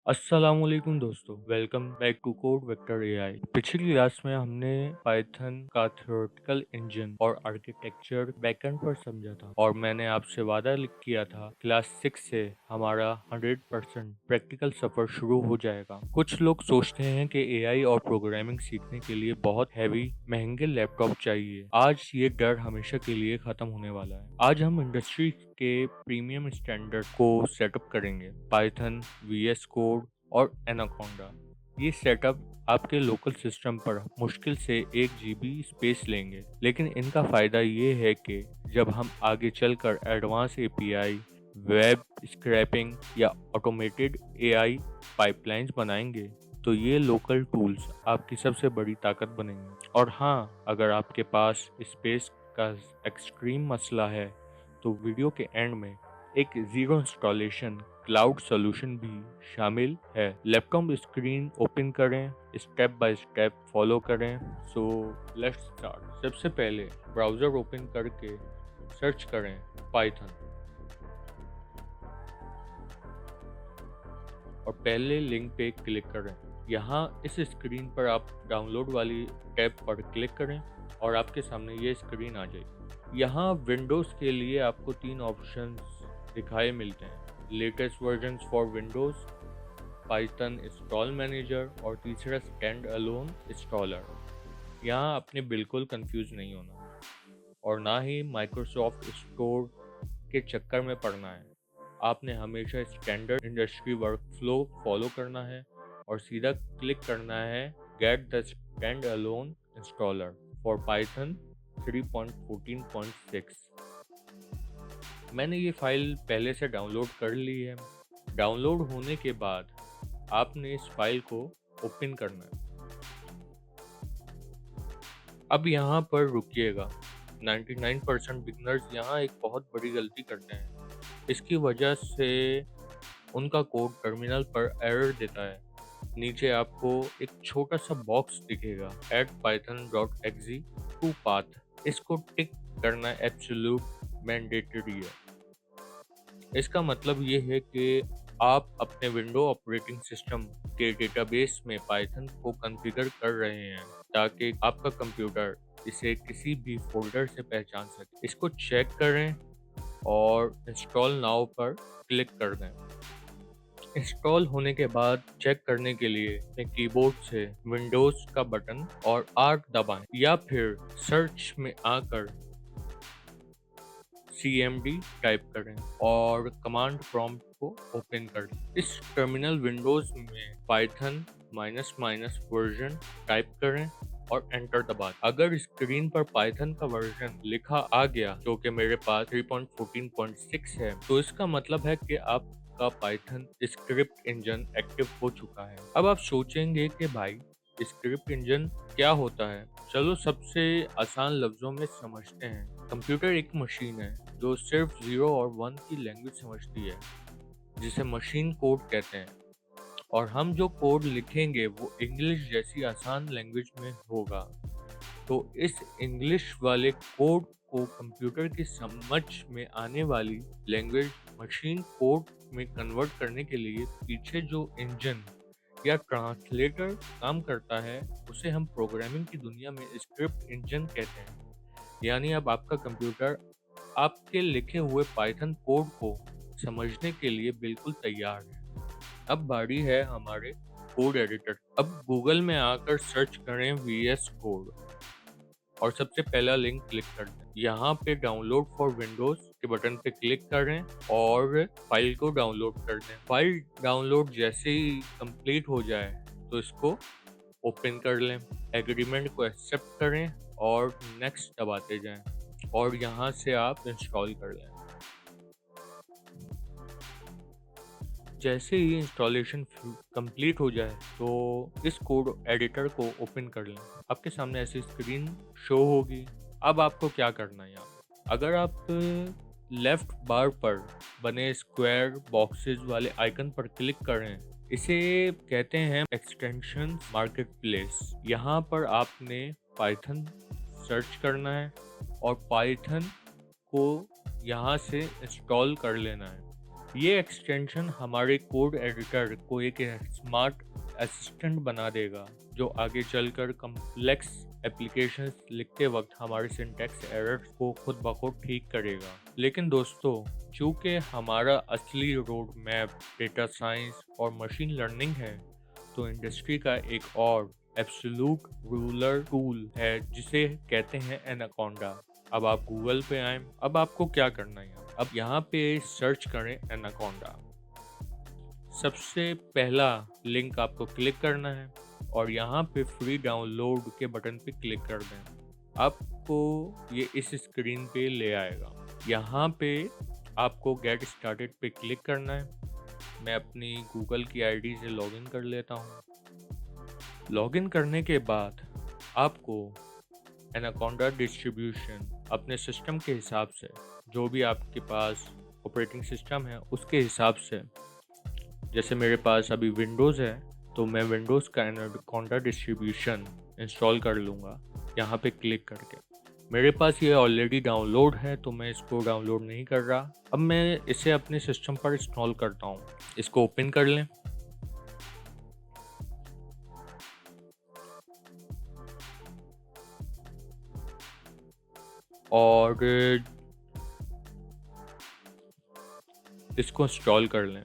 अस्सलामुअलैकुम दोस्तों, welcome back to Code Vector AI. पिछली क्लास में हमने पाइथन का थ्योरेटिकल इंजन और आर्किटेक्चर बैकएंड पर समझा था और मैंने आपसे वादा किया था क्लास 6 से हमारा 100% प्रैक्टिकल सफर शुरू हो जाएगा। कुछ लोग सोचते हैं कि एआई और प्रोग्रामिंग सीखने के लिए बहुत हैवी महंगे लैपटॉप चाहिए। आज ये डर हमेशा के लिए खत्म होने वाला है। आज हम इंडस्ट्री के प्रीमियम स्टैंडर्ड को सेटअप करेंगे, पाइथन, वीएस कोड और एनाकोंडा। ये सेटअप आपके लोकल सिस्टम पर मुश्किल से 1 GB स्पेस लेंगे, लेकिन इनका फायदा ये है कि जब हम आगे चलकर एडवांस एपीआई, वेब स्क्रैपिंग या ऑटोमेटेड एआई पाइपलाइंस बनाएंगे तो ये लोकल टूल्स आपकी सबसे बड़ी ताकत बनेंगे। और हाँ, अगर आपके पास स्पेस का एक्सट्रीम मसला है तो वीडियो के एंड में एक जीरो इंस्टॉलेशन क्लाउड सॉल्यूशन भी शामिल है। लैपटॉप स्क्रीन ओपन करें, स्टेप बाय स्टेप फॉलो करें। So let's start. सबसे पहले ब्राउजर ओपन करके सर्च करें पाइथन और पहले लिंक पे क्लिक करें। यहाँ इस स्क्रीन पर आप डाउनलोड वाली टैब पर क्लिक करें और आपके सामने ये स्क्रीन आ जाएगी। यहाँ विंडोज़ के लिए आपको 3 ऑप्शंस दिखाई मिलते हैं: latest versions for Windows, Python install manager और तीसरा स्टैंड अलोन इंस्टॉलर। यहाँ आपने बिल्कुल कंफ्यूज नहीं होना और ना ही माइक्रोसॉफ्ट स्टोर के चक्कर में पड़ना है। आपने हमेशा स्टैंडर्ड इंडस्ट्री वर्कफ्लो फॉलो करना है और सीधा क्लिक करना है get the stand alone installer for Python 3.14.6। मैंने ये फाइल पहले से डाउनलोड कर ली है। डाउनलोड होने के बाद आपने इस फाइल को ओपन करना है। अब यहाँ पर रुकिएगा। 99% बिगनर्स यहाँ एक बहुत बड़ी गलती करते हैं। इसकी वजह से उनका कोड टर्मिनल पर एरर देता है। नीचे आपको एक छोटा सा बॉक्स दिखेगा, add python.exe to path। इसको टिक करना एब्सोल्यूट मैंडेटरी है। इसका मतलब ये है कि आप अपने विंडो ऑपरेटिंग सिस्टम के डेटाबेस में पाइथन को कॉन्फ़िगर कर रहे हैं ताकि आपका कंप्यूटर इसे किसी भी फोल्डर से पहचान सके। इसको चेक करें और इंस्टॉल नाउ पर क्लिक कर दें। इंस्टॉल होने के बाद चेक करने के लिए अपने कीबोर्ड से विंडोज़ का बटन और आर दबाएं या फिर सर्च में आकर cmd टाइप करें और कमांड प्रॉम्प्ट को ओपन कर लें। इस टर्मिनल विंडोज़ में पाइथन -- वर्जन टाइप करें और एंटर दबा दें। अगर स्क्रीन पर पाइथन का वर्जन लिखा आ गया, जो कि मेरे पास 3.14.6 है, तो इसका मतलब है कि आपका पाइथन स्क्रिप्ट इंजन एक्टिव हो चुका है। अब आप सोचेंगे कि भाई स्क्रिप्ट इंजन क्या होता है? चलो सबसे आसान लफ्जों में समझते हैं। कंप्यूटर एक मशीन है जो सिर्फ 0 और 1 की लैंग्वेज समझती है, जिसे मशीन कोड कहते हैं। और हम जो कोड लिखेंगे वो इंग्लिश जैसी आसान लैंग्वेज में होगा। तो इस इंग्लिश वाले कोड को कंप्यूटर की समझ में आने वाली लैंग्वेज मशीन कोड में कन्वर्ट करने के लिए पीछे जो इंजन या ट्रांसलेटर काम करता है, उसे हम प्रोग्रामिंग की दुनिया में स्क्रिप्ट इंजन कहते हैं। यानी अब आपका कंप्यूटर आपके लिखे हुए पाइथन कोड को समझने के लिए बिल्कुल तैयार है। अब बारी है हमारे कोड एडिटर। अब गूगल में आकर सर्च करें VS कोड और सबसे पहला लिंक क्लिक कर दें। यहाँ पे डाउनलोड फॉर विंडोज के बटन पे क्लिक करें और फाइल को डाउनलोड कर दें। फाइल डाउनलोड जैसे ही कंप्लीट हो जाए तो इसको ओपन कर लें, एग्रीमेंट को एक्सेप्ट करें और नेक्स्ट दबाते जाएं और यहाँ से आप इंस्टॉल कर लें। जैसे ही इंस्टॉलेशन कंप्लीट हो जाए तो इस कोड एडिटर को ओपन कर लें। आपके सामने ऐसी स्क्रीन शो होगी। अब आपको क्या करना है? यहाँ अगर आप लेफ्ट बार पर बने स्क्वायर बॉक्सेस वाले आइकन पर क्लिक करें, इसे कहते हैं एक्सटेंशन मार्केट प्लेस। यहाँ पर आपने पाइथन सर्च करना है और पाइथन को यहाँ से इंस्टॉल कर लेना है। ये एक्सटेंशन हमारे कोड एडिटर को एक स्मार्ट असिस्टेंट बना देगा जो आगे चलकर कॉम्प्लेक्स एप्लीकेशंस लिखते वक्त हमारे सिंटैक्स एरर्स को खुद ब खुद ठीक करेगा। लेकिन दोस्तों, चूंकि हमारा असली रोड मैप डेटा साइंस और मशीन लर्निंग है, तो इंडस्ट्री का एक और एब्सोल्यूट रूलर टूल है जिसे कहते हैं एनाकोंडा। अब आप गूगल पे आए, अब आपको क्या करना है? अब यहाँ पे सर्च करें एनाकोंडा। सबसे पहला लिंक आपको क्लिक करना है और यहाँ पे फ्री डाउनलोड के बटन पे क्लिक कर दें। आपको ये इस स्क्रीन पे ले आएगा। यहाँ पे आपको गेट स्टार्टेड पे क्लिक करना है। मैं अपनी गूगल की आईडी से लॉगिन कर लेता हूँ। लॉगिन करने के बाद आपको एनाकोंडा डिस्ट्रीब्यूशन अपने सिस्टम के हिसाब से, जो भी आपके पास ऑपरेटिंग सिस्टम है उसके हिसाब से, जैसे मेरे पास अभी विंडोज़ है तो मैं विंडोज़ का एनाकोंडा डिस्ट्रीब्यूशन इंस्टॉल कर लूँगा यहाँ पे क्लिक करके। मेरे पास ये ऑलरेडी डाउनलोड है तो मैं इसको डाउनलोड नहीं कर रहा। अब मैं इसे अपने सिस्टम पर इंस्टॉल करता हूँ। इसको ओपन कर लें। और इसको इंस्टॉल कर लें।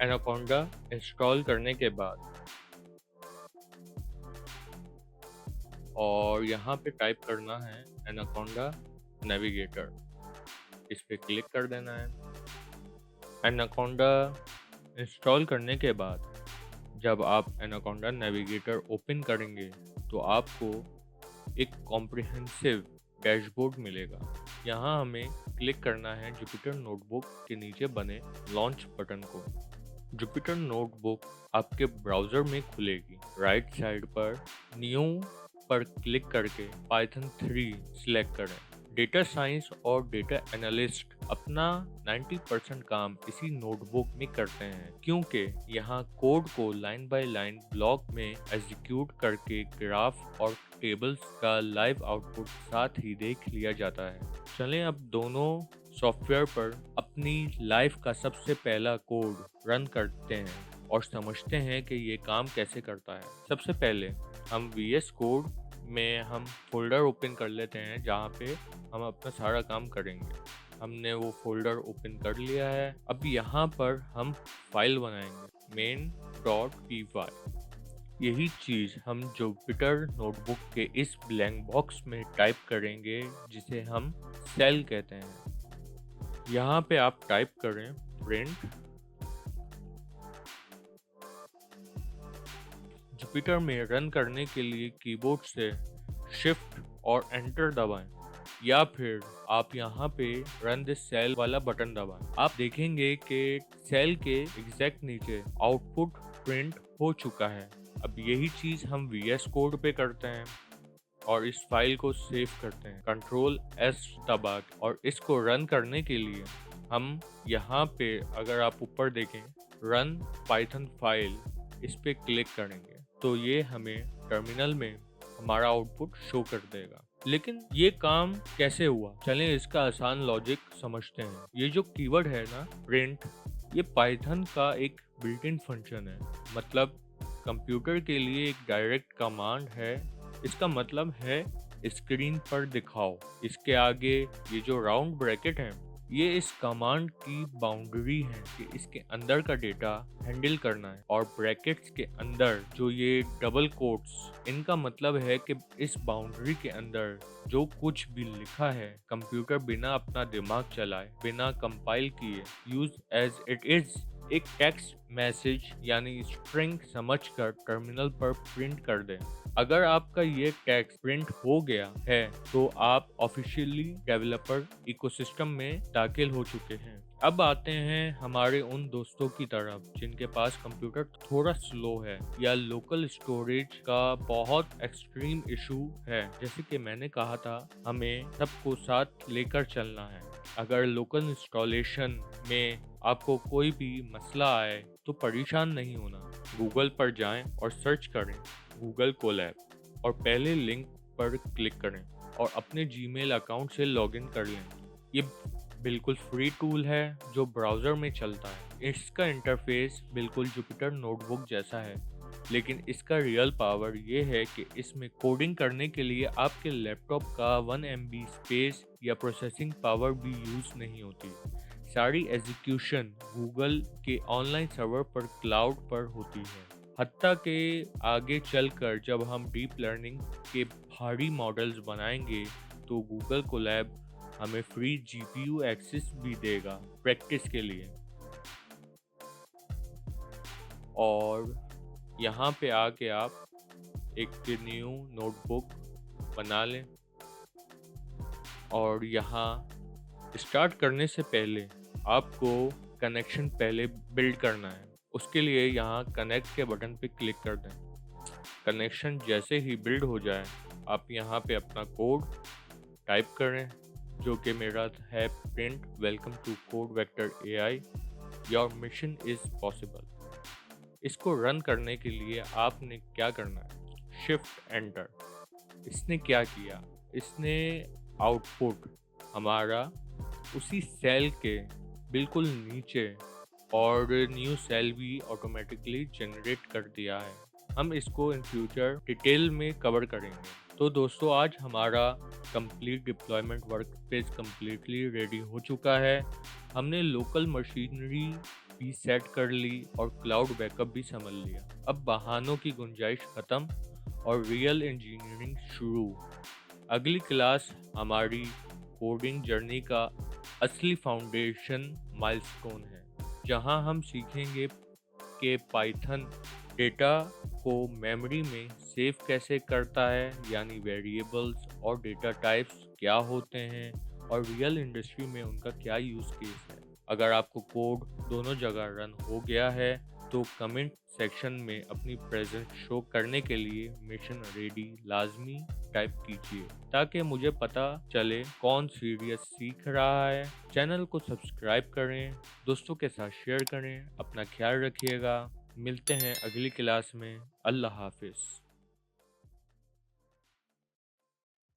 एनाकोंडा इंस्टॉल करने के बाद और यहाँ पे टाइप करना है एनाकोंडा नेविगेटर। इस पे क्लिक कर देना है। एनाकोंडा इंस्टॉल करने के बाद जब आप एनाकोंडा नेविगेटर ओपन करेंगे तो आपको एक कॉम्प्रिहेंसिव डैशबोर्ड मिलेगा। यहाँ हमें क्लिक करना है जुपिटर नोटबुक के नीचे बने लॉन्च बटन को। जुपिटर नोटबुक आपके ब्राउज़र में खुलेगी। राइट साइड पर न्यू पर क्लिक करके पाइथन 3 सिलेक्ट करें। डेटा साइंस और डेटा एनालिस्ट अपना 90% काम इसी नोटबुक में करते हैं, क्योंकि यहाँ कोड को लाइन बाय लाइन ब्लॉक में एग्जीक्यूट करके ग्राफ और टेबल्स का लाइव आउटपुट साथ ही देख लिया जाता है। चलें अब दोनों सॉफ्टवेयर पर अपनी लाइफ का सबसे पहला कोड रन करते हैं और समझते हैं कि ये काम कैसे करता है। सबसे पहले हम VS कोड में हम फोल्डर ओपन कर लेते हैं जहाँ पे हम अपना सारा काम करेंगे। हमने वो फोल्डर ओपन कर लिया है। अब यहाँ पर हम फाइल बनाएंगे main.py। यही चीज़ हम जुपिटर नोटबुक के इस ब्लैंक बॉक्स में टाइप करेंगे जिसे हम सेल कहते हैं। यहाँ पे आप टाइप करें प्रिंट। जुपिटर में रन करने के लिए कीबोर्ड से शिफ्ट और एंटर दबाएं, या फिर आप यहाँ पे रन दिस सेल वाला बटन दबाएं। आप देखेंगे कि सेल के एग्जैक्ट नीचे आउटपुट प्रिंट हो चुका है। अब यही चीज़ हम VS कोड पे करते हैं और इस फाइल को सेव करते हैं Ctrl+S दबा के। और इसको रन करने के लिए हम यहाँ पे, अगर आप ऊपर देखें, रन पाइथन फाइल, इस पे क्लिक करेंगे तो ये हमें टर्मिनल में हमारा आउटपुट शो कर देगा। लेकिन ये काम कैसे हुआ, चलें इसका आसान लॉजिक समझते हैं। ये जो कीवर्ड है ना प्रिंट, ये पाइथन का एक बिल्ट इन फंक्शन है। मतलब कंप्यूटर के लिए एक डायरेक्ट कमांड है। इसका मतलब है स्क्रीन पर दिखाओ। इसके आगे ये जो राउंड ब्रैकेट है, ये इस कमांड की बाउंड्री है कि इसके अंदर का डेटा हैंडल करना है। और ब्रैकेट्स के अंदर जो ये डबल कोट्स, इनका मतलब है कि इस बाउंड्री के अंदर जो कुछ भी लिखा है, कंप्यूटर बिना अपना दिमाग चलाए, बिना कंपाइल किए, यूज एज इट इज एक टेक्स्ट मैसेज यानी स्ट्रिंग समझकर टर्मिनल पर प्रिंट कर दें। अगर आपका ये टेक्स्ट प्रिंट हो गया है तो आप ऑफिशियली डेवलपर इकोसिस्टम में दाखिल हो चुके हैं। अब आते हैं हमारे उन दोस्तों की तरफ जिनके पास कंप्यूटर थोड़ा स्लो है या लोकल स्टोरेज का बहुत एक्सट्रीम इशू है। जैसे कि मैंने कहा था, हमें सबको साथ लेकर चलना है। अगर लोकल इंस्टॉलेशन में आपको कोई भी मसला आए तो परेशान नहीं होना। गूगल पर जाएं और सर्च करें गूगल कोलैब और पहले लिंक पर क्लिक करें और अपने जीमेल अकाउंट से लॉगिन कर लें। ये बिल्कुल फ्री टूल है जो ब्राउज़र में चलता है। इसका इंटरफ़ेस बिल्कुल जुपिटर नोटबुक जैसा है, लेकिन इसका रियल पावर ये है कि इसमें कोडिंग करने के लिए आपके लैपटॉप का 1 एमबी स्पेस या प्रोसेसिंग पावर भी यूज़ नहीं होती। सारी एग्जीक्यूशन गूगल के ऑनलाइन सर्वर पर क्लाउड पर होती है। हत्ता के आगे चलकर जब हम डीप लर्निंग के भारी मॉडल्स बनाएंगे तो गूगल कोलैब हमें फ्री जीपीयू एक्सेस भी देगा प्रैक्टिस के लिए। और यहाँ पे आके आप एक न्यू नोटबुक बना लें और यहाँ स्टार्ट करने से पहले आपको कनेक्शन पहले बिल्ड करना है। उसके लिए यहाँ कनेक्ट के बटन पे क्लिक कर दें। कनेक्शन जैसे ही बिल्ड हो जाए आप यहाँ पे अपना कोड टाइप करें, जो कि मेरा है print welcome to Code Vector AI your mission is possible. इसको रन करने के लिए आपने क्या करना है, शिफ्ट एंटर। इसने क्या किया, इसने आउटपुट हमारा उसी सेल के बिल्कुल नीचे और न्यू सेल भी ऑटोमेटिकली जनरेट कर दिया है। हम इसको इन फ्यूचर डिटेल में कवर करेंगे। तो दोस्तों आज हमारा complete deployment work page completely ready हो चुका है। हमने लोकल मशीनरी भी सेट कर ली और क्लाउड बैकअप भी संभल लिया। अब बहानों की गुंजाइश खत्म और रियल इंजीनियरिंग शुरू। अगली क्लास हमारी कोडिंग जर्नी का असली फाउंडेशन माइलस्टोन है, जहां हम सीखेंगे कि पाइथन डेटा को मेमोरी में सेव कैसे करता है, यानी वेरिएबल्स और डेटा टाइप्स क्या होते हैं और रियल इंडस्ट्री में उनका क्या यूज़ केस है। अगर आपको कोड दोनों जगह रन हो गया है तो कमेंट सेक्शन में अपनी प्रेजेंस शो करने के लिए मिशन रेडी लाजमी टाइप कीजिए, ताकि मुझे पता चले कौन सीरियस सीख रहा है। चैनल को सब्सक्राइब करें, दोस्तों के साथ शेयर करें। अपना ख्याल रखिएगा। मिलते हैं अगली क्लास में। अल्लाह हाफिज़।